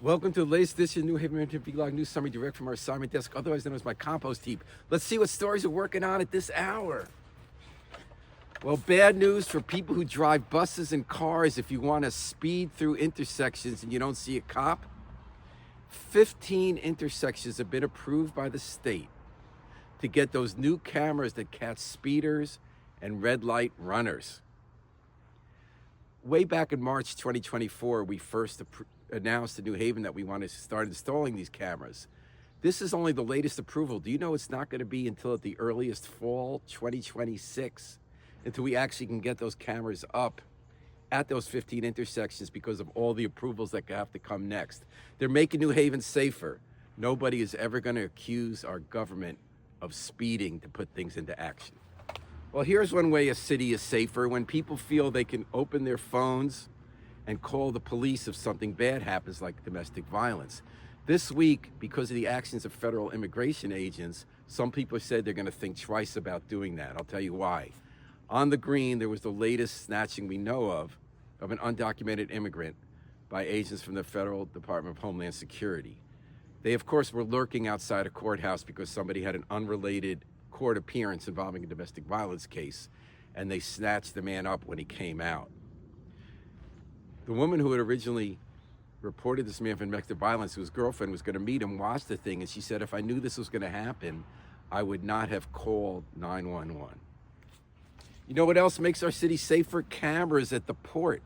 Welcome to the latest edition of New Haven Vlog News Summary, direct from our assignment desk, otherwise known as my compost heap. Let's see what stories are working on at this hour. Well, bad news for people who drive buses and cars. If you want to speed through intersections and you don't see a cop, 15 intersections have been approved by the state to get those new cameras that catch speeders and red light runners. Way back in March 2024, we first announced in New Haven that we want to start installing these cameras. This is only the latest approval. Do you know it's not going to be until at the earliest fall 2026 until we actually can get those cameras up at those 15 intersections because of all the approvals that have to come next. They're making New Haven safer. Nobody is ever going to accuse our government of speeding to put things into action. Well, here's one way a city is safer: when people feel they can open their phones and call the police if something bad happens, like domestic violence. This week, because of the actions of federal immigration agents, some people said they're going to think twice about doing that. I'll tell you why. On the green, there was the latest snatching we know of an undocumented immigrant by agents from the Federal Department of Homeland Security. They, of course, were lurking outside a courthouse because somebody had an unrelated court appearance involving a domestic violence case, and they snatched the man up when he came out. The woman who had originally reported this man for domestic violence, whose girlfriend was going to meet him, watched the thing, and she said, if I knew this was going to happen, I would not have called 911. You know what else makes our city safer? Cameras at the port.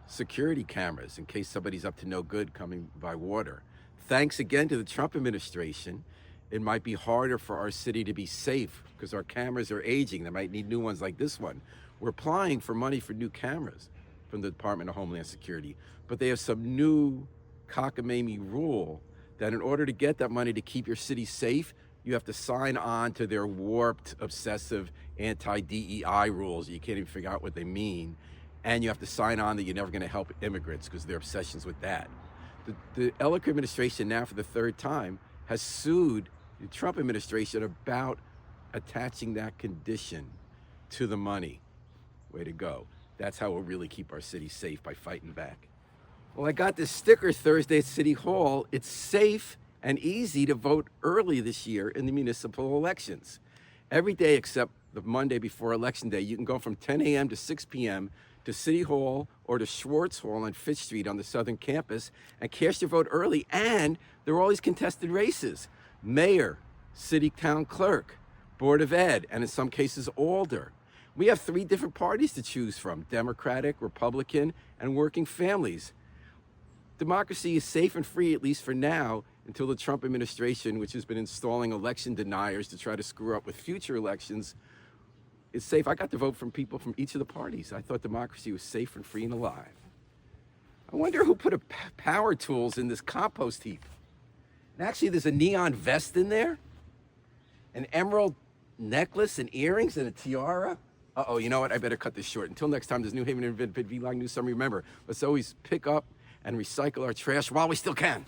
Security cameras, in case somebody's up to no good coming by water. Thanks again to the Trump administration, it might be harder for our city to be safe because our cameras are aging. They might need new ones like this one. We're applying for money for new cameras from the Department of Homeland Security, but they have some new cockamamie rule that in order to get that money to keep your city safe, you have to sign on to their warped, obsessive anti-DEI rules. You can't even figure out what they mean. And you have to sign on that you're never going to help immigrants because of their obsessions with that. The Ellick administration now, for the third time, has sued the Trump administration about attaching that condition to the money. Way to go. That's how we'll really keep our city safe, by fighting back. Well, I got this sticker Thursday at City Hall. It's safe and easy to vote early this year in the municipal elections. Every day except the Monday before Election Day, you can go from 10 a.m. to 6 p.m. to City Hall or to Schwartz Hall on Fifth Street on the southern campus and cast your vote early. And there are all these contested races: mayor, city town clerk, board of ed, and in some cases alder. We have 3 different parties to choose from: Democratic, Republican, and working families. Democracy is safe and free, at least for now, until the Trump administration, which has been installing election deniers to try to screw up with future elections, is safe. I got to vote from people from each of the parties. I thought democracy was safe and free and alive. I wonder who put power tools in this compost heap. And actually, there's a neon vest in there, an emerald necklace and earrings and a tiara. Uh-oh, you know what? I better cut this short. Until next time, this New Haven Vlog News Summary. Remember, let's always pick up and recycle our trash while we still can.